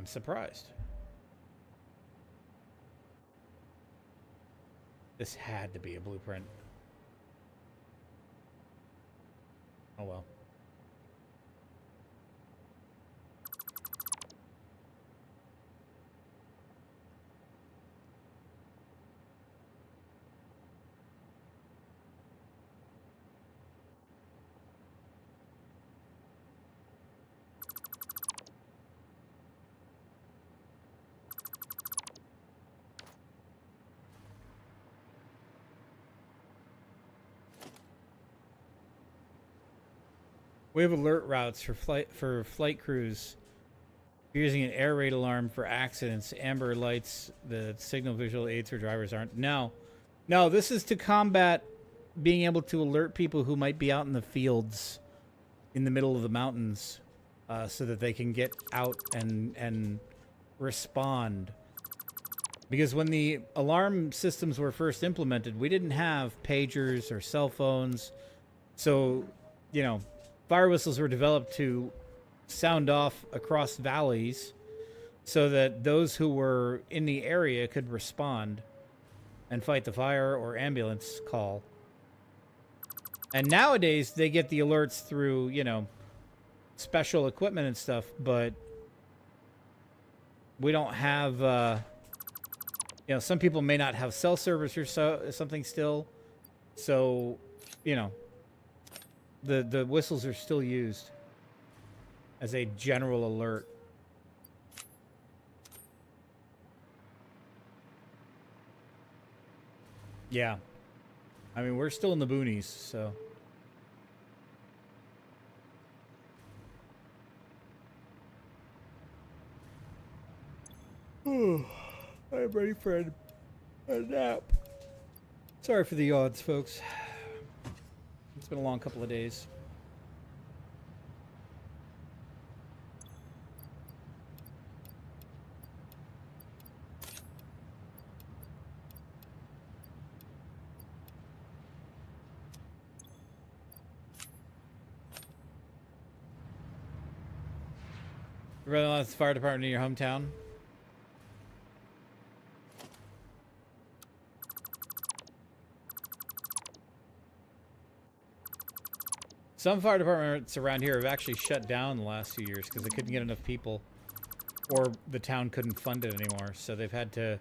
I'm surprised. This had to be a blueprint. Oh well. We have alert routes for flight crews. If you're using an air raid alarm for accidents, amber lights, the signal visual aids for drivers aren't. No. No, this is to combat being able to alert people who might be out in the fields in the middle of the mountains so that they can get out and respond. Because when the alarm systems were first implemented, we didn't have pagers or cell phones. So, you know, fire whistles were developed to sound off across valleys so that those who were in the area could respond and fight the fire or ambulance call. And nowadays, they get the alerts through, you know, special equipment and stuff, but we don't have, you know, some people may not have cell service or something still. So, you know, the whistles are still used as a general alert. Yeah. I mean, we're still in the boonies, so. I'm ready for a nap. Sorry for the yawns, folks. It's been a long couple of days. You really want the fire department in your hometown? Some fire departments around here have actually shut down the last few years because they couldn't get enough people, or the town couldn't fund it anymore. So they've had to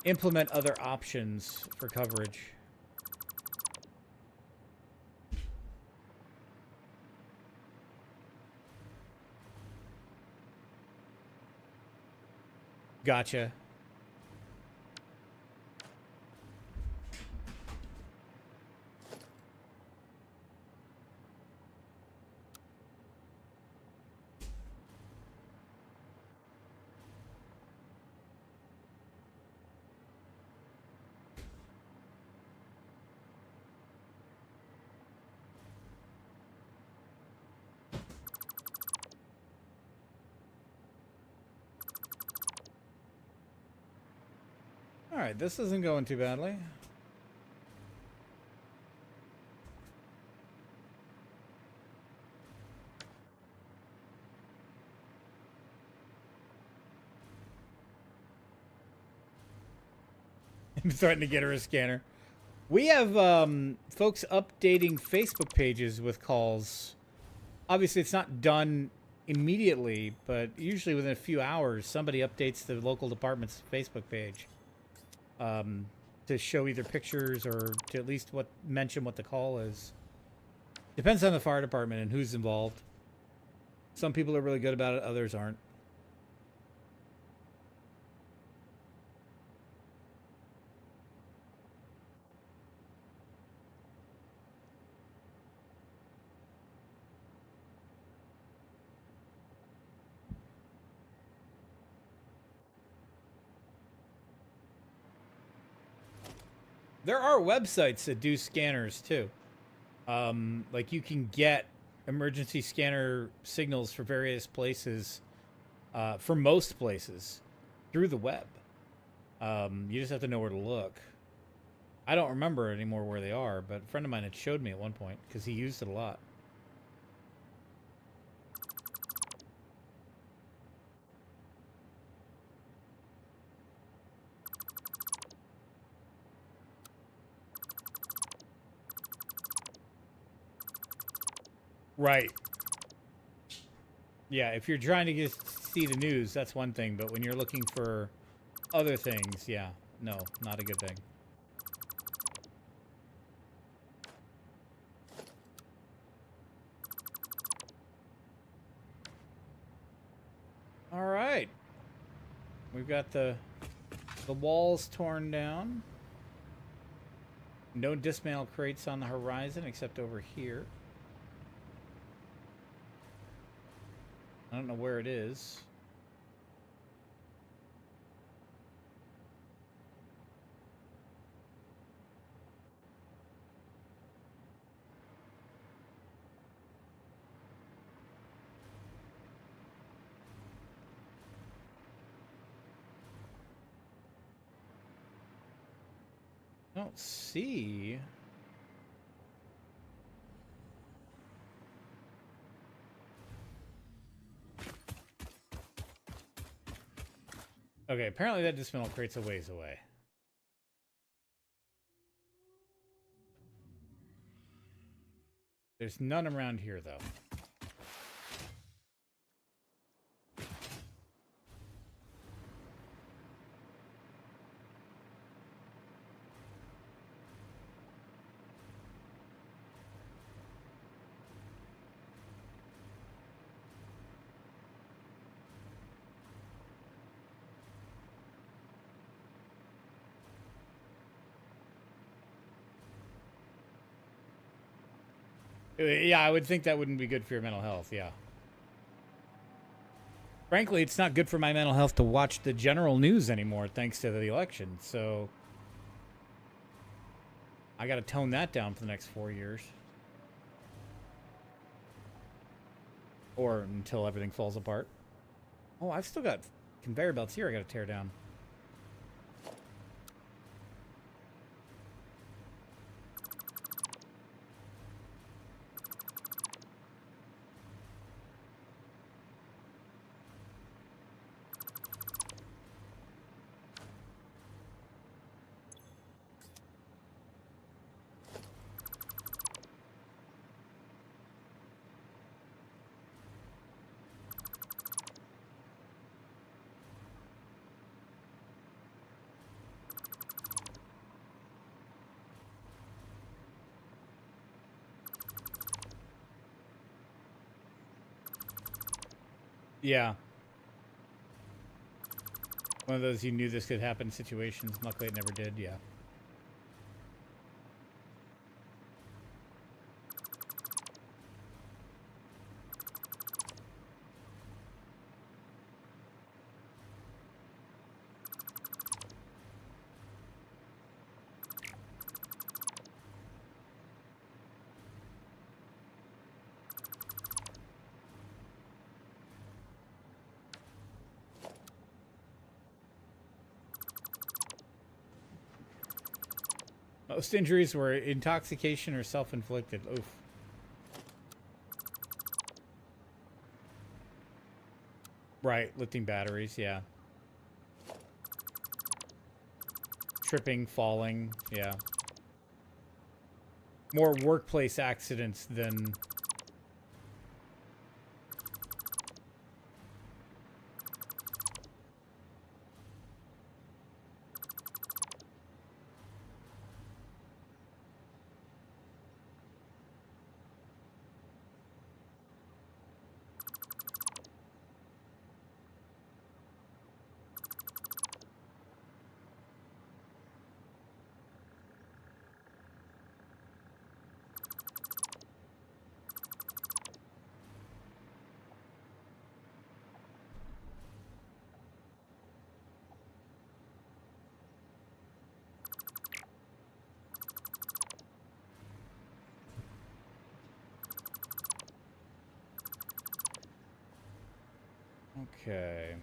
implement other options for coverage. Gotcha. Alright, this isn't going too badly. I'm starting to get her a scanner. We have folks updating Facebook pages with calls. Obviously, it's not done immediately, but usually within a few hours, somebody updates the local department's Facebook page to show either pictures or to at least mention what the call is. Depends on the fire department and who's involved. Some people are really good about it, others aren't. There are websites that do scanners too. Like you can get emergency scanner signals for various places, for most places, through the web. You just have to know where to look. I don't remember anymore where they are, but a friend of mine had showed me at one point because he used it a lot. Right. Yeah, if you're trying to just see the news, that's one thing. But when you're looking for other things, yeah, no, not a good thing. All right. We've got the walls torn down. No dismantle crates on the horizon except over here. I don't know where it is. I don't see. Okay, apparently that dismantle crate's a ways away. There's none around here, though. Yeah, I would think that wouldn't be good for your mental health, yeah. Frankly, it's not good for my mental health to watch the general news anymore, thanks to the election, so I gotta tone that down for the next 4 years. Or until everything falls apart. Oh, I've still got conveyor belts here I gotta tear down. Yeah. One of those you knew this could happen situations. Luckily it never did, yeah. Most injuries were intoxication or self-inflicted. Oof. Right, lifting batteries, yeah. Tripping, falling, yeah. More workplace accidents than... Okay.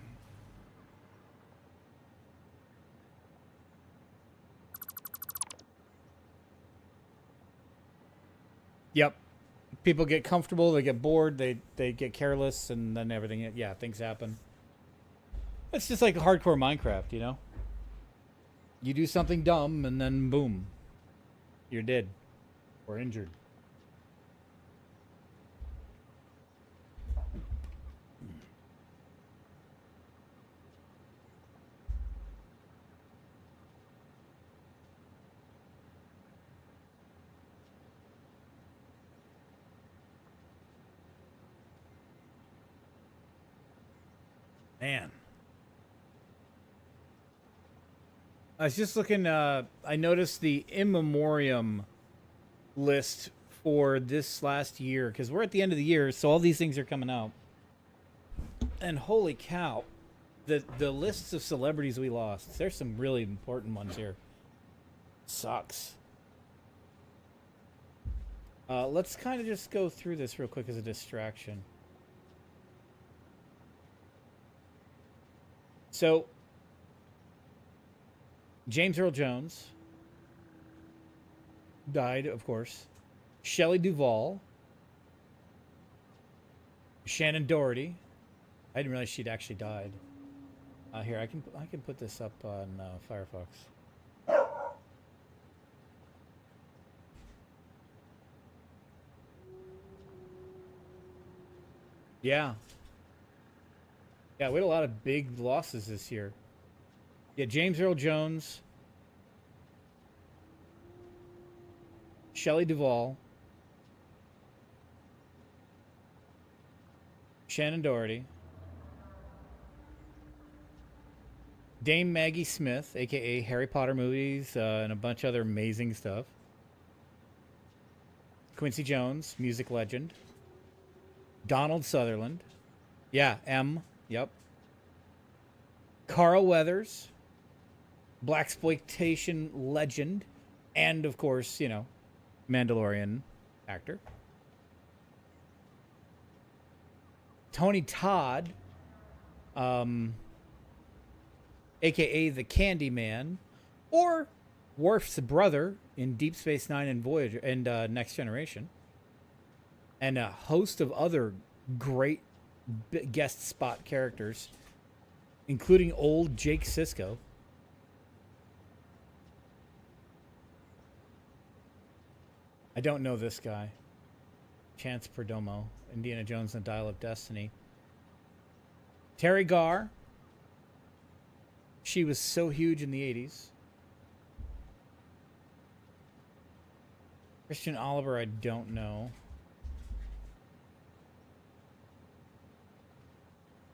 Yep. People get comfortable, they get bored, they get careless, and then everything, yeah, things happen. It's just like hardcore Minecraft, you know? You do something dumb, and then boom. You're dead. Or injured. Man. I was just looking, I noticed the in memoriam list for this last year, because we're at the end of the year, so all these things are coming out. And holy cow, the lists of celebrities we lost. There's some really important ones here. Sucks. Let's kind of just go through this real quick as a distraction. So, James Earl Jones died, of course. Shelley Duvall. Shannon Doherty. I didn't realize she'd actually died. Here, I can put this up on Firefox. Yeah. Yeah, we had a lot of big losses this year. Yeah, James Earl Jones, Shelley Duvall, Shannon Doherty, Dame Maggie Smith, aka Harry Potter movies, and a bunch of other amazing stuff. Quincy Jones, music legend. Donald Sutherland. Yeah, M. Yep. Carl Weathers, blaxploitation legend, and of course, you know, Mandalorian actor. Tony Todd, aka the Candy Man, or Worf's brother in Deep Space Nine and Voyager and Next Generation, and a host of other great guest spot characters, including old Jake Sisko. I don't know this guy. Chance Perdomo, Indiana Jones and the Dial of Destiny. Terry Garr. She was so huge in the 80s. Christian Oliver, I don't know.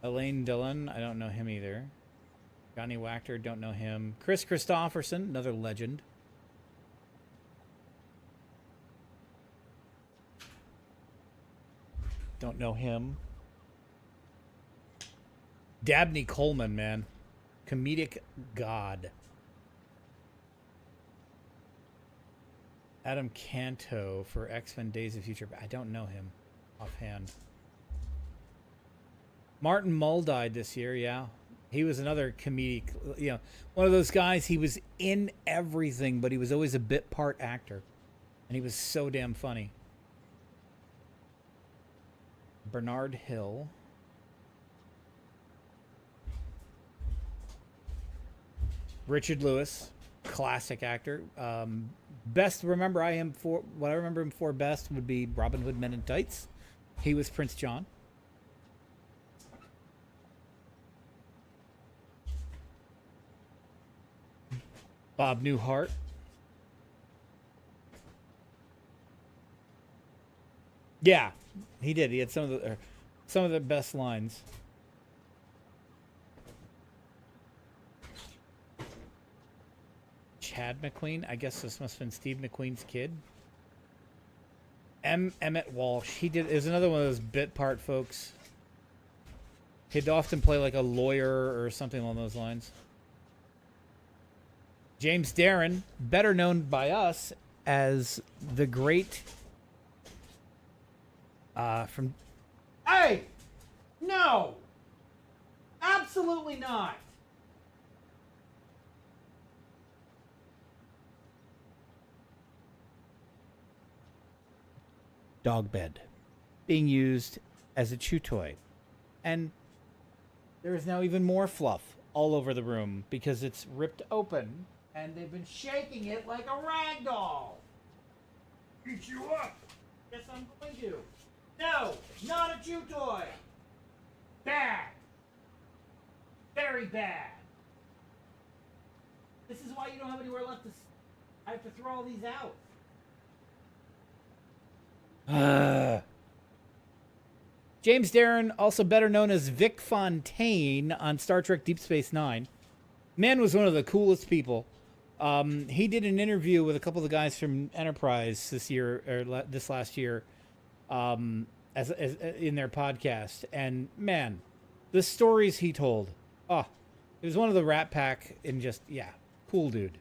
Elaine Dillon, I don't know him either. Johnny Wachter, don't know him. Chris Christopherson, another legend. Don't know him. Dabney Coleman, man. Comedic god. Adam Canto for X-Men Days of Future. I don't know him offhand. Martin Mull died this year, yeah. He was another comedic, you know, one of those guys, he was in everything, but he was always a bit part actor. And he was so damn funny. Bernard Hill. Richard Lewis, classic actor. Best remember I him for what I remember him for best would be Robin Hood Men in Tights. He was Prince John. Bob Newhart. Yeah, he did. He had some of the best lines. Chad McQueen. I guess this must have been Steve McQueen's kid. Emmett Walsh. He did. Is another one of those bit part folks. He'd often play like a lawyer or something along those lines. James Darren, better known by us as the great from. Hey! No! Absolutely not! Dog bed being used as a chew toy. And there is now even more fluff all over the room because it's ripped open and they've been shaking it like a rag doll. Beat you up! Yes, I'm going to. No, not a chew toy. Bad. Very bad. This is why you don't have anywhere left to. I have to throw all these out. James Darren, also better known as Vic Fontaine on Star Trek Deep Space Nine. Man was one of the coolest people. He did an interview with a couple of the guys from Enterprise this year or this last year, as in their podcast. And man, the stories he told. Oh, it was one of the Rat Pack, and just cool dude.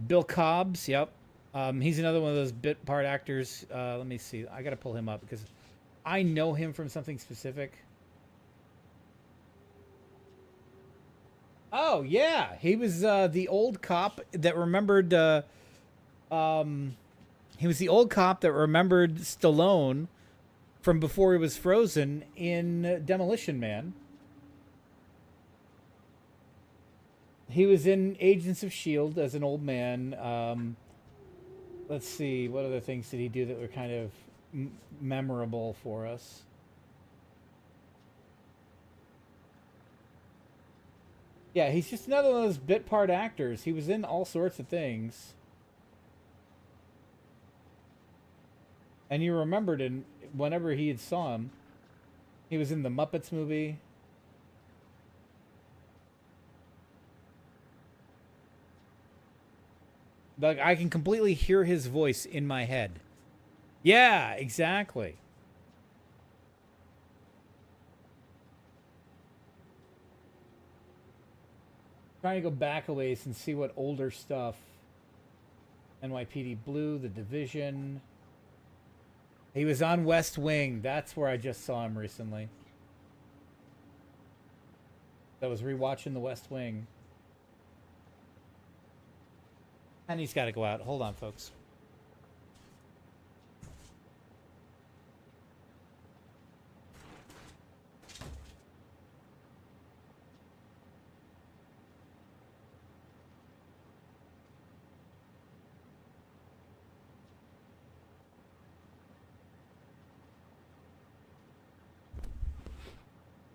Bill Cobbs, yep. He's another one of those bit part actors. Let me see. I got to pull him up because I know him from something specific. Oh, yeah. He was the old cop that remembered... he was the old cop that remembered Stallone from before he was frozen in Demolition Man. He was in Agents of S.H.I.E.L.D. as an old man. Let's see. What other things did he do that were kind of memorable for us? Yeah, he's just another one of those bit part actors. He was in all sorts of things. And you remembered him whenever he had saw him. He was in the Muppets movie. Like, I can completely hear his voice in my head. Yeah, exactly. Trying to go back a ways and see what older stuff. NYPD Blue, The Division. He was on West Wing. That's where I just saw him recently. I was rewatching The West Wing. And he's got to go out. Hold on, folks.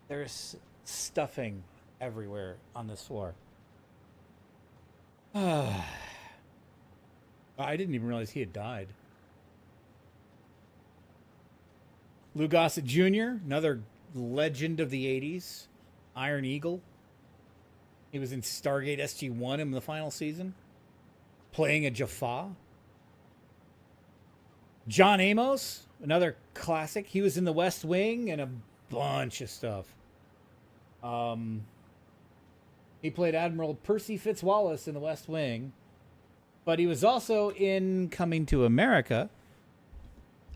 There's stuffing everywhere on this floor. I didn't even realize he had died. Lou Gossett Jr., another legend of the 80s. Iron Eagle. He was in Stargate SG-1 in the final season, playing a Jaffa. John Amos, another classic. He was in The West Wing and a bunch of stuff. He played Admiral Percy Fitzwallace in The West Wing. But he was also in Coming to America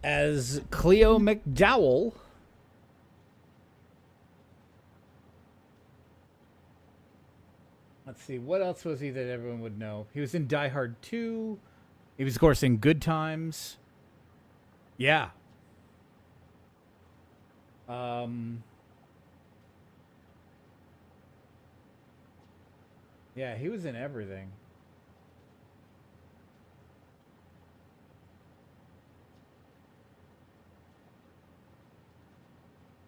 as Cleo McDowell. Let's see, what else was he that everyone would know? He was in Die Hard 2. He was, of course, in Good Times. Yeah. Yeah, he was in everything.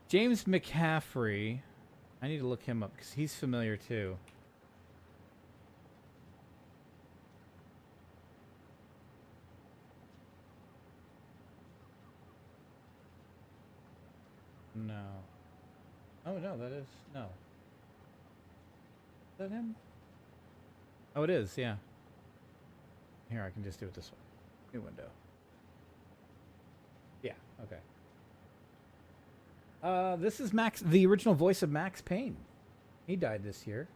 James McCaffrey. I need to look him up because he's familiar too. No. Oh, no, that is... No. Is that him? Oh, it is, yeah. Here, I can just do it this way. New window. Yeah, okay. This is Max, the original voice of Max Payne. He died this year.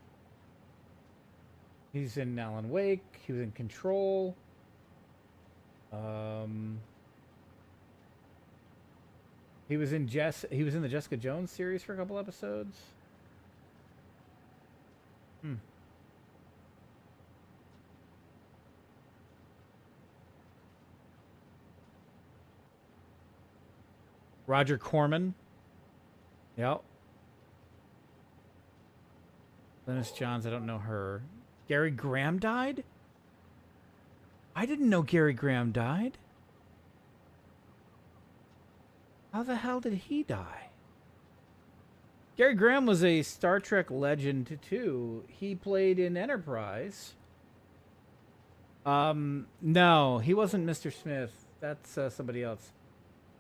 He's in Alan Wake. He was in Control. He was in the Jessica Jones series for a couple episodes. Roger Corman. Yep. Lennis Johns, I don't know her. Gary Graham died? I didn't know Gary Graham died. How the hell did he die? Gary Graham was a Star Trek legend too. He played in Enterprise. No, he wasn't Mr. Smith. That's somebody else.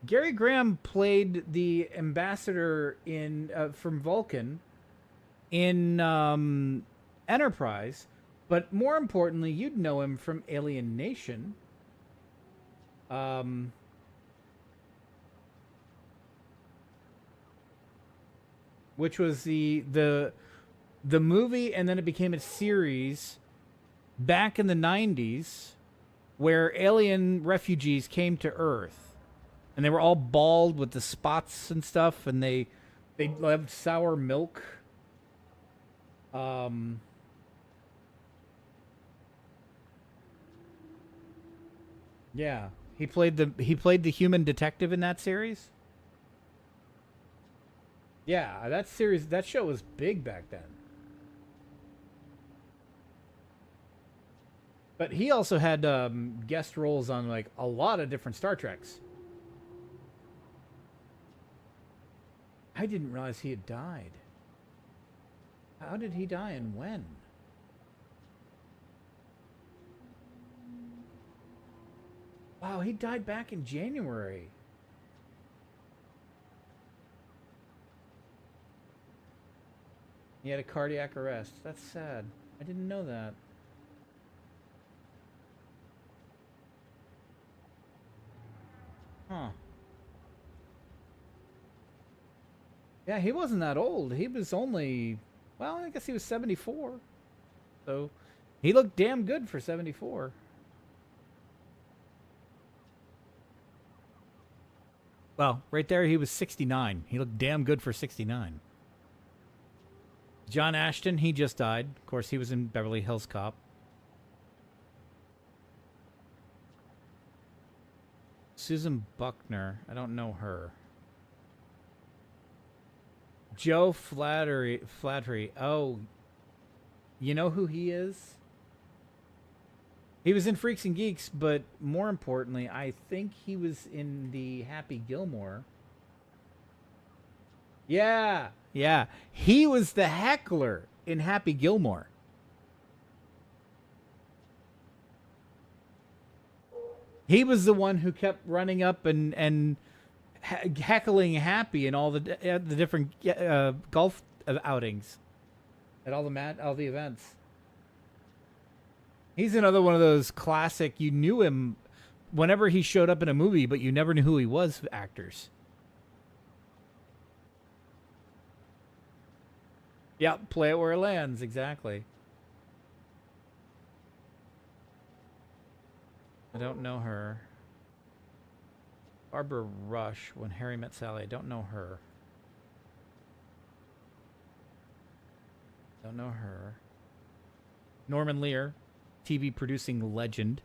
Gary Graham played the ambassador in from Vulcan in Enterprise, but more importantly, you'd know him from Alien Nation. Um, which was the movie, and then it became a series back in the 90s where alien refugees came to Earth, and they were all bald with the spots and stuff, and they loved sour milk. Um, yeah, he played the human detective in that series. Yeah, that show was big back then. But he also had guest roles on like a lot of different Star Treks. I didn't realize he had died. How did he die and when? Wow, he died back in January. He had a cardiac arrest. That's sad. I didn't know that. Huh. Yeah, he wasn't that old. He was only, well, I guess he was 74. So he looked damn good for 74. Well, right there, he was 69. He looked damn good for 69. John Ashton, he just died. Of course, he was in Beverly Hills Cop. Susan Buckner, I don't know her. Joe Flattery. Oh, you know who he is? He was in Freaks and Geeks, but more importantly, I think he was in the Happy Gilmore. Yeah, yeah. He was the heckler in Happy Gilmore. He was the one who kept running up and heckling Happy in all the different golf outings at all the events. He's another one of those classic. You knew him whenever he showed up in a movie, but you never knew who he was. Actors. Yeah, play it where it lands. Exactly. I don't know her. Barbara Rush, When Harry Met Sally. I don't know her. Don't know her. Norman Lear, TV producing legend.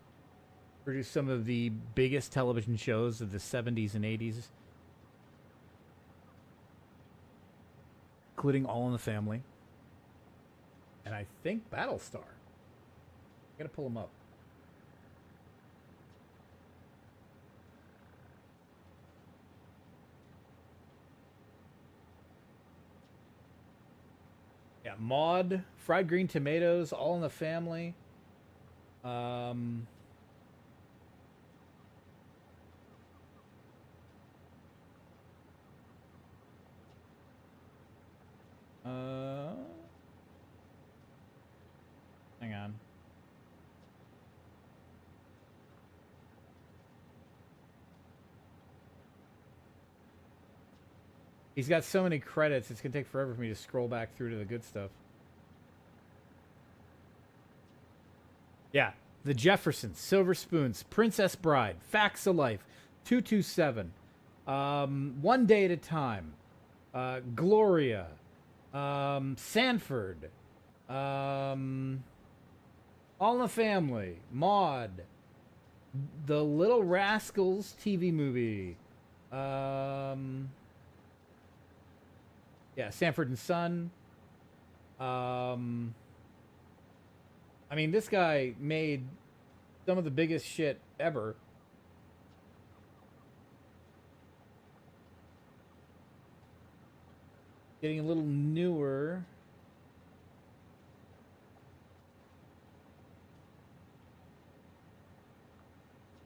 Produced some of the biggest television shows of the 70s and 80s, including All in the Family. And I think Battlestar. I gotta pull him up. Yeah, Maud, Fried Green Tomatoes, All in the Family. Um, uh, hang on. He's got so many credits, it's going to take forever for me to scroll back through to the good stuff. Yeah. The Jeffersons, Silver Spoons, Princess Bride, Facts of Life, 227, One Day at a Time, Gloria, Sanford, All in the Family, Maud, The Little Rascals TV movie, yeah, Sanford and Son. I mean, this guy made some of the biggest shit ever. Getting a little newer.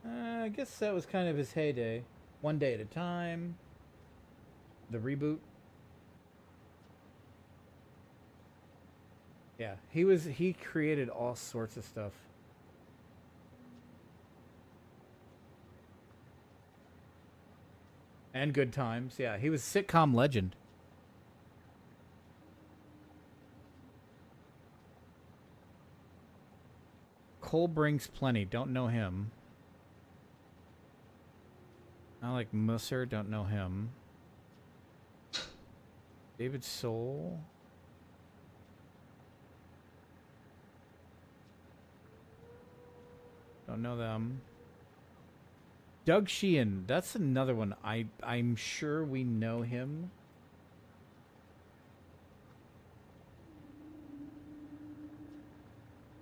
I guess that was kind of his heyday. One Day at a Time. The reboot. Yeah, he created all sorts of stuff. And Good Times. Yeah, he was sitcom legend. Cole Brings Plenty. Don't know him. I like Musser. Don't know him. David Soul. Don't know them. Doug Sheehan. That's another one. I'm sure we know him.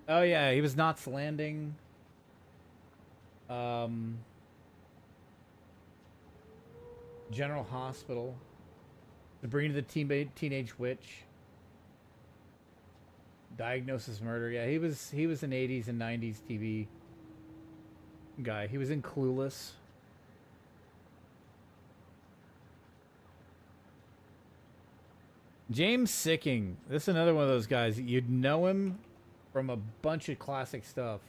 Oh yeah, he was Knots Landing. General Hospital. Sabrina the Teenage Witch. Diagnosis Murder. Yeah, he was an 80s and 90s TV guy. He was in Clueless. James Sicking. This is another one of those guys. You'd know him from a bunch of classic stuff.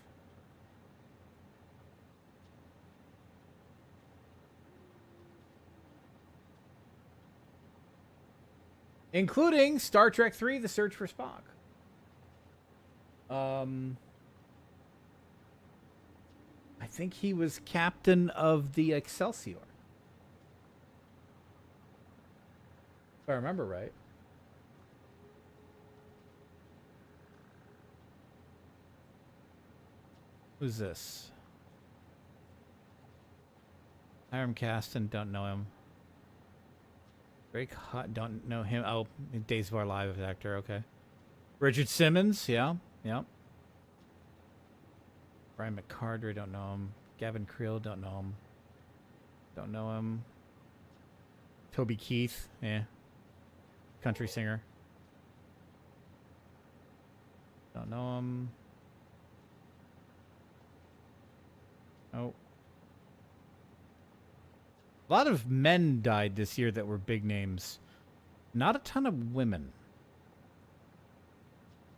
Including Star Trek 3, The Search for Spock. I think he was captain of the Excelsior. If I remember right. Who's this? Hiram Caston, don't know him. Drake Hutt, don't know him. Oh, Days of Our Lives actor, okay. Richard Simmons, yeah, yeah. Brian McCardry, don't know him. Gavin Creel, don't know him. Don't know him. Toby Keith, yeah. Country singer. Don't know him. Oh. A lot of men died this year that were big names. Not a ton of women.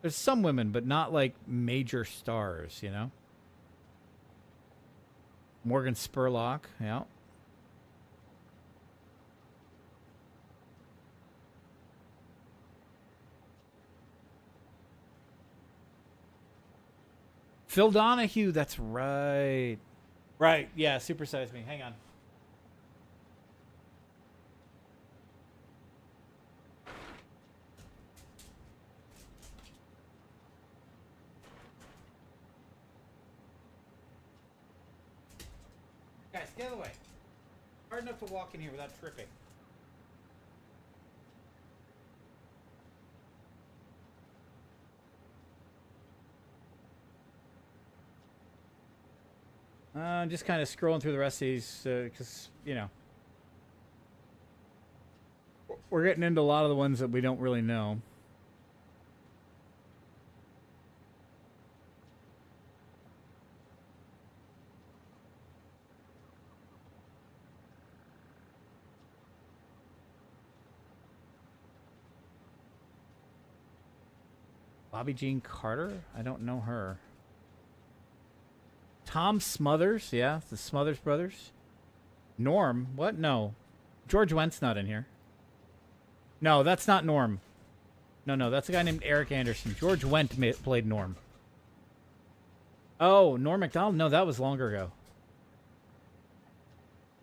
There's some women, but not like major stars, you know? Morgan Spurlock, yeah. Phil Donahue, that's right. Right, yeah, Supersize Me. Hang on. Guys, get out of the way. Hard enough to walk in here without tripping. Just kind of scrolling through the rest of these, because, you know, we're getting into a lot of the ones that we don't really know. Bobby Jean Carter? I don't know her. Tom Smothers, yeah, the Smothers Brothers. Norm, what? No. George Wendt's not in here. No, that's not Norm. No, that's a guy named Eric Anderson. George Wendt played Norm. Oh, Norm Macdonald? No, that was longer ago.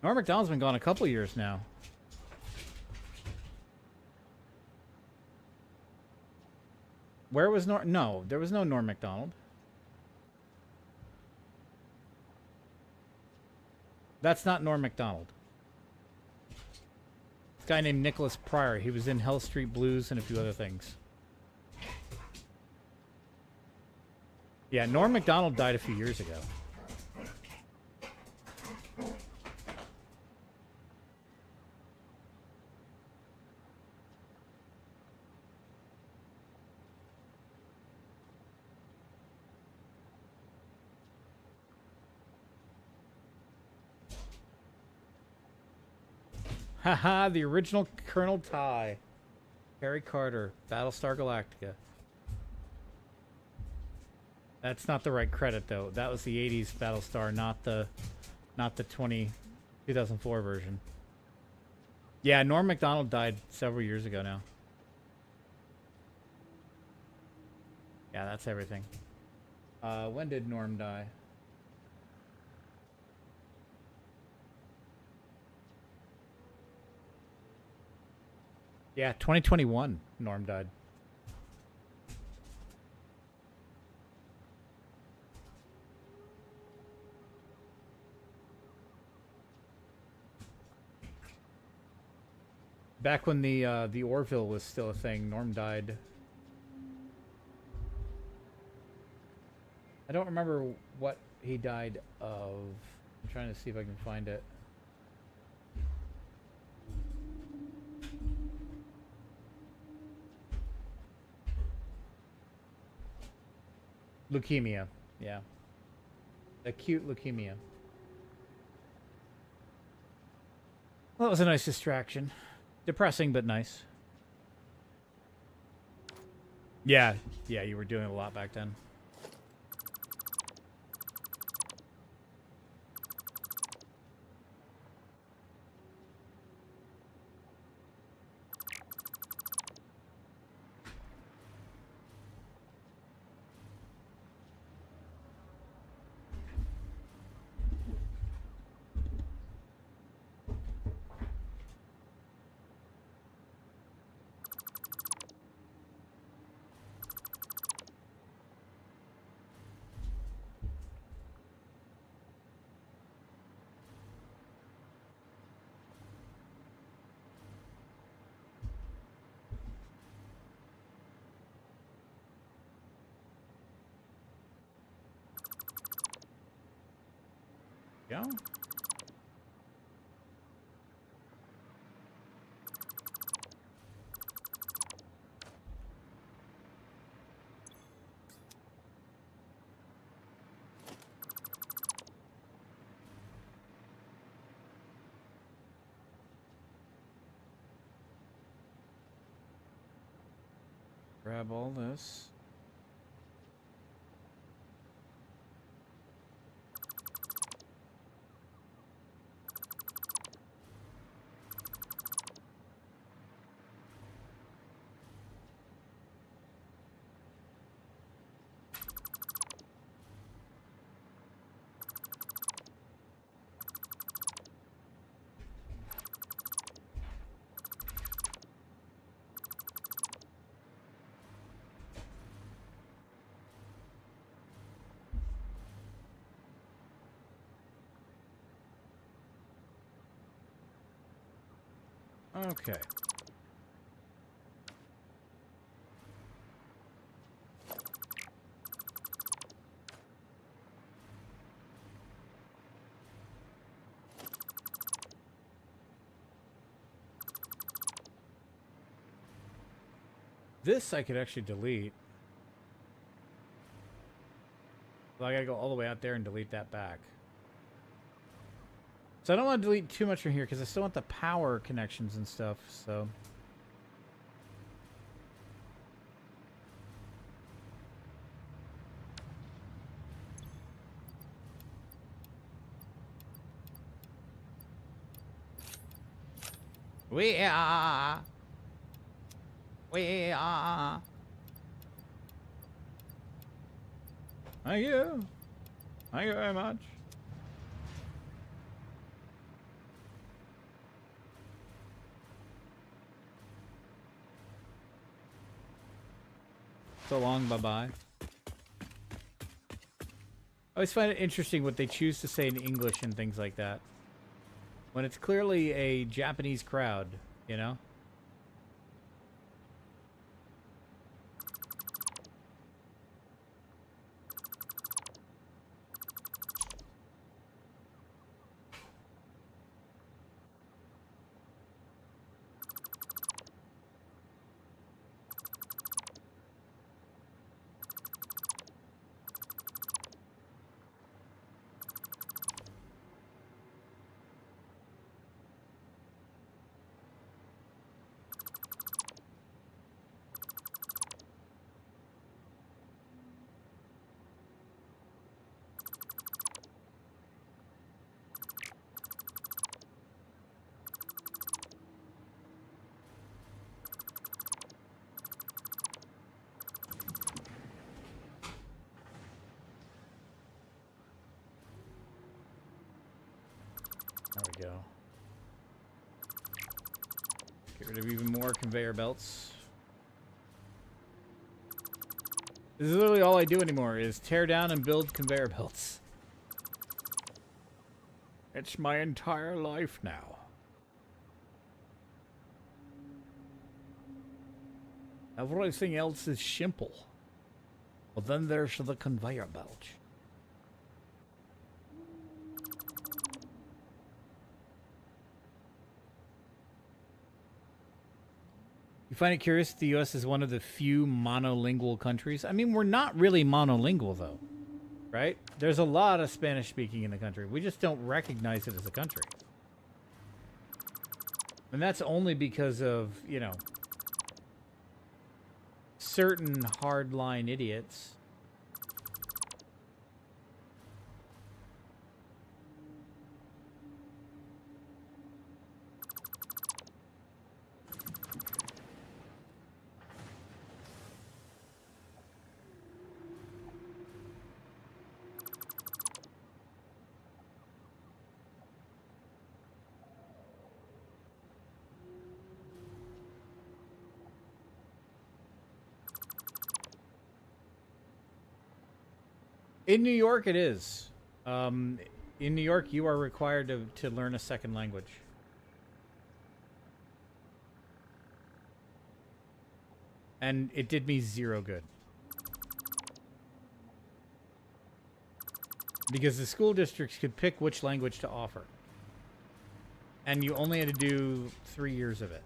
Norm Macdonald's been gone a couple years now. Where was Norm? No, there was no Norm Macdonald. That's not Norm Macdonald. This guy named Nicholas Pryor. He was in Hell Street Blues and a few other things. Yeah, Norm Macdonald died a few years ago. Haha, the original Colonel Ty. Harry Carter, Battlestar Galactica. That's not the right credit though. That was the 80s Battlestar, not the 2004 version. Yeah, Norm Macdonald died several years ago now. Yeah, that's everything. When did Norm die? Yeah, 2021 Norm died. Back when the Orville was still a thing, Norm died. I don't remember what he died of. I'm trying to see if I can find it. Leukemia, yeah. Acute leukemia. Well, that was a nice distraction. Depressing, but nice. Yeah, yeah, you were doing a lot back then. Go. Grab all this. Okay. This I could actually delete. Well, I gotta go all the way out there and delete that back. So I don't want to delete too much from here because I still want the power connections and stuff, so... We are. Thank you. Thank you very much. So long, bye-bye. I always find it interesting what they choose to say in English and things like that. When it's clearly a Japanese crowd, you know? Get rid of even more conveyor belts. This is literally all I do anymore, is tear down and build conveyor belts. It's my entire life now. Everything else is simple. But then there's the conveyor belt. You find it curious the U.S. is one of the few monolingual countries? I mean, we're not really monolingual, though. Right? There's a lot of Spanish speaking in the country. We just don't recognize it as a country. And that's only because of, you know, certain hardline idiots. In New York, it is. In New York, you are required to learn a second language. And it did me zero good. Because the school districts could pick which language to offer. And you only had to do 3 years of it.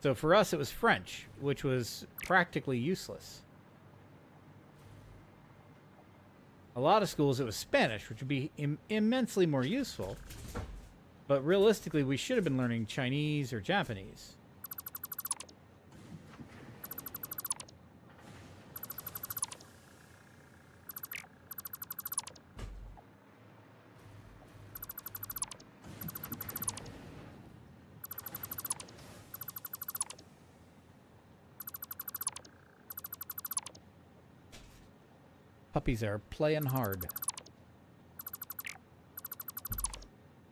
So for us, it was French, which was practically useless. A lot of schools, it was Spanish, which would be immensely more useful. But realistically, we should have been learning Chinese or Japanese. Puppies are playing hard.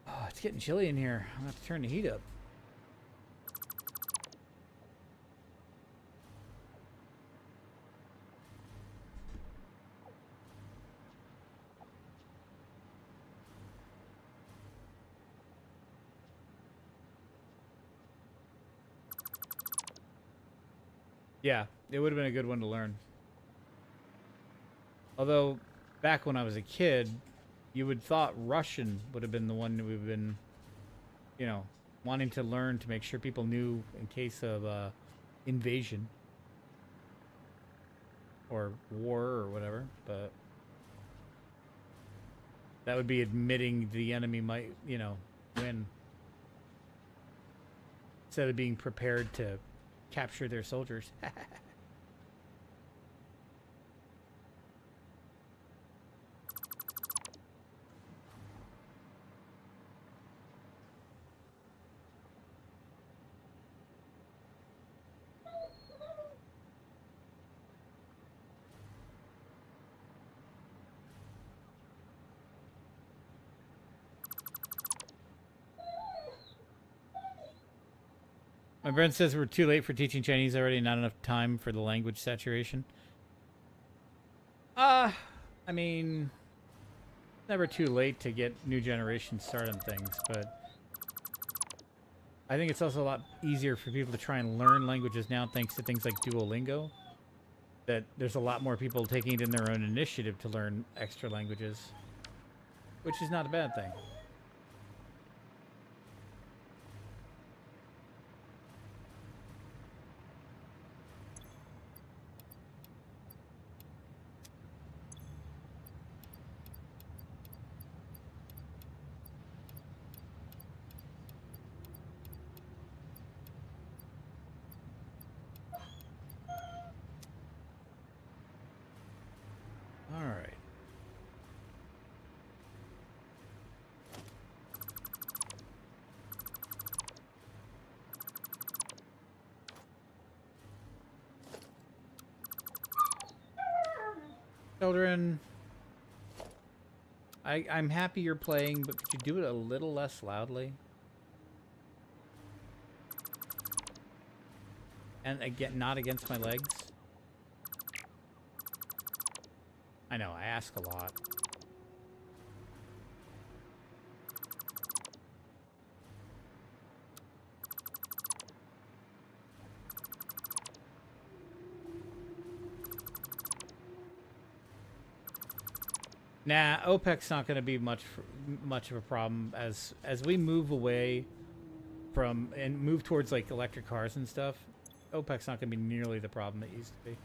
Oh, it's getting chilly in here. I'm gonna have to turn the heat up. Yeah, it would have been a good one to learn. Although, back when I was a kid, you would thought Russian would have been the one that we've been, you know, wanting to learn to make sure people knew in case of invasion or war or whatever. But that would be admitting the enemy might, you know, win instead of being prepared to capture their soldiers. My friend says we're too late for teaching Chinese already, not enough time for the language saturation. I mean, never too late to get new generations started on things, but I think it's also a lot easier for people to try and learn languages now thanks to things like Duolingo. That there's a lot more people taking it in their own initiative to learn extra languages, which is not a bad thing. All right. Children, I'm happy you're playing, but could you do it a little less loudly? And again, not against my legs. I know, I ask a lot. Nah, OPEC's not going to be much of a problem as we move away from and move towards like electric cars and stuff. OPEC's not going to be nearly the problem it used to be.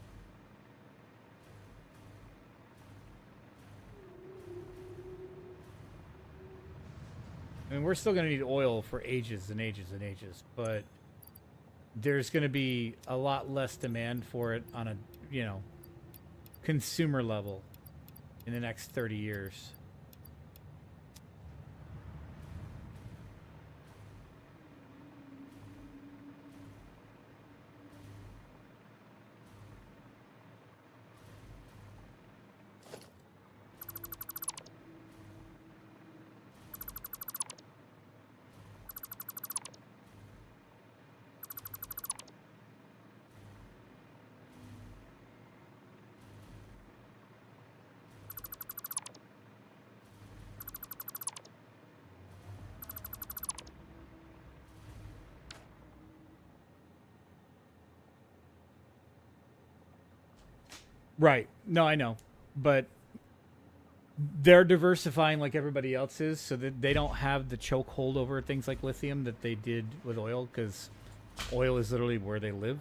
I mean, we're still going to need oil for ages and ages and ages, but there's going to be a lot less demand for it on a, you know, consumer level in the next 30 years. Right. No, I know. But they're diversifying like everybody else is, so that they don't have the chokehold over things like lithium that they did with oil, because oil is literally where they live.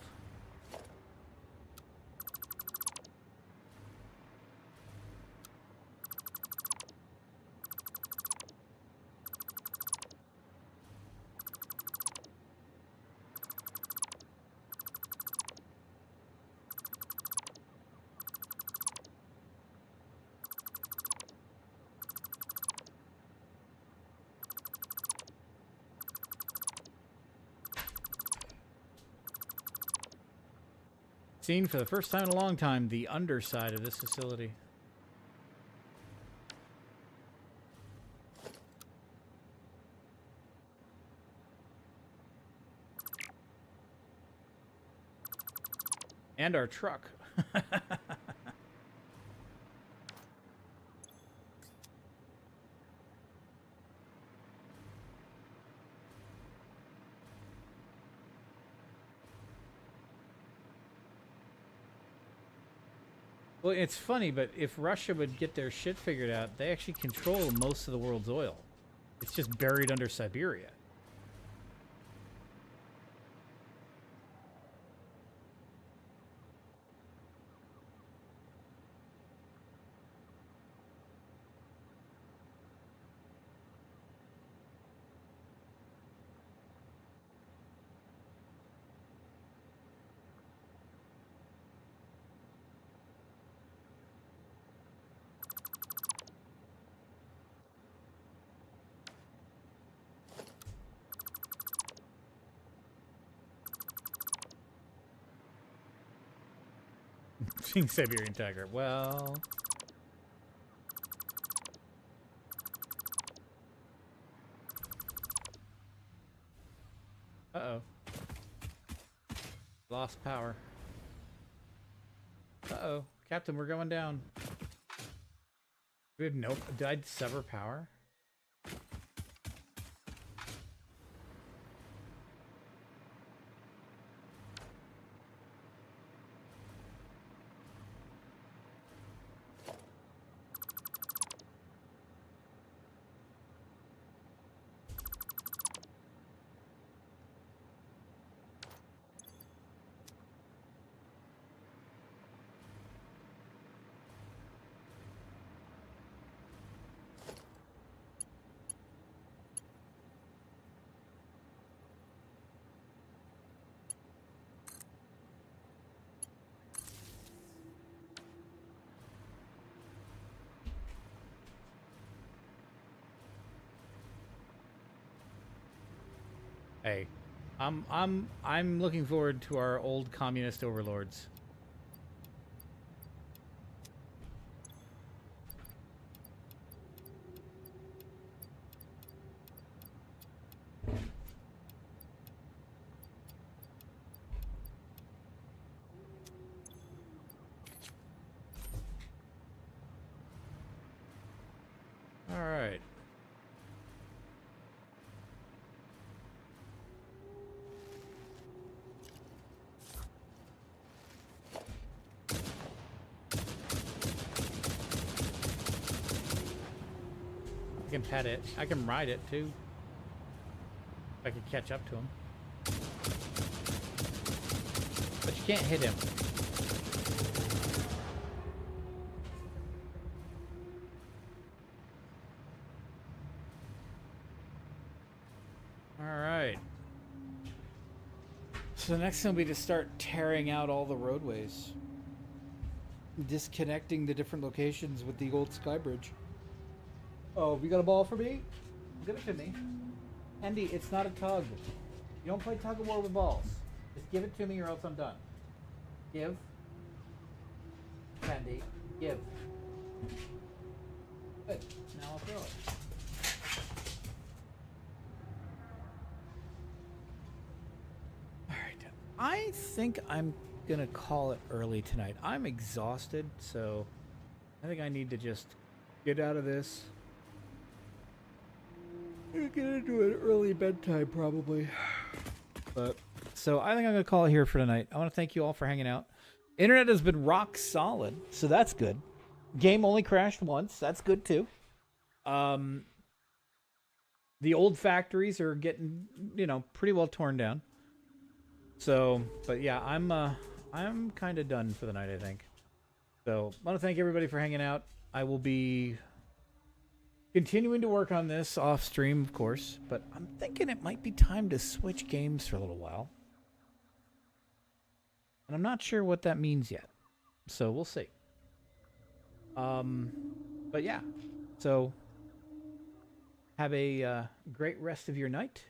Seen for the first time in a long time the underside of this facility. And our truck. Well, it's funny, but if Russia would get their shit figured out, they actually control most of the world's oil. It's just buried under Siberia. Seeing Siberian tiger. Well, uh-oh. Lost power. Uh-oh. Captain, we're going down. We have no... Did I sever power? Hey, I'm looking forward to our old communist overlords. All right. I can pet it. I can ride it too. I could catch up to him. But you can't hit him. Alright. So the next thing will be to start tearing out all the roadways. Disconnecting the different locations with the old sky bridge. Oh, you got a ball for me? Give it to me. Andy, it's not a tug. You don't play tug of war with balls. Just give it to me or else I'm done. Give. Andy, give. Good. Now I'll throw it. Alright. I think I'm gonna call it early tonight. I'm exhausted, so I think I need to just get out of this. I'm gonna do an early bedtime probably. But so I think I'm gonna call it here for tonight. I want to thank you all for hanging out. Internet has been rock solid, so that's good. Game only crashed once. That's good too. The old factories are getting, pretty well torn down. So, but yeah, I'm kind of done for the night, I think. So, I want to thank everybody for hanging out. I will be continuing to work on this off stream, of course, but I'm thinking it might be time to switch games for a little while. And I'm not sure what that means yet. So we'll see. But yeah. So have a great rest of your night.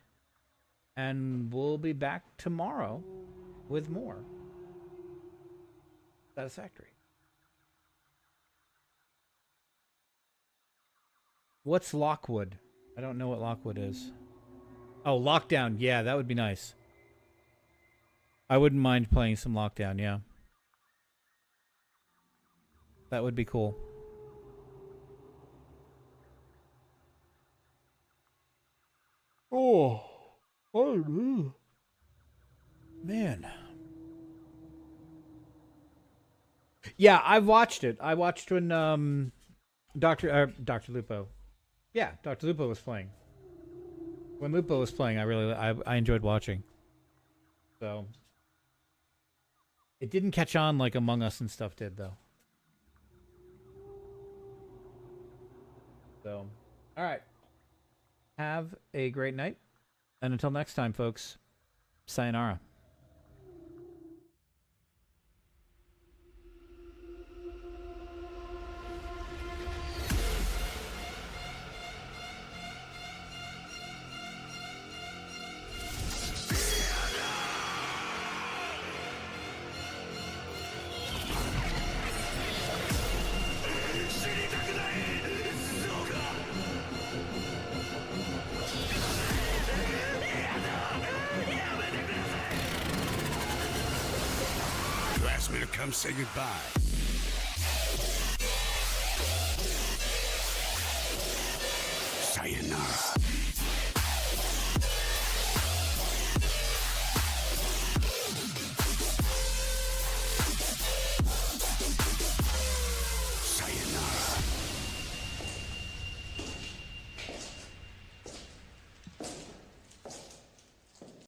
And we'll be back tomorrow with more Satisfactory. What's Lockwood? I don't know what Lockwood is. Oh, Lockdown. Yeah, that would be nice. I wouldn't mind playing some Lockdown, yeah. That would be cool. Oh, man. Yeah, I've watched it. I watched when Dr. Lupo. Yeah, Dr. Lupo was playing. When Lupo was playing, I enjoyed watching. So it didn't catch on like Among Us and stuff did, though. So, all right. Have a great night. And until next time, folks, sayonara. Come say goodbye. Sayonara.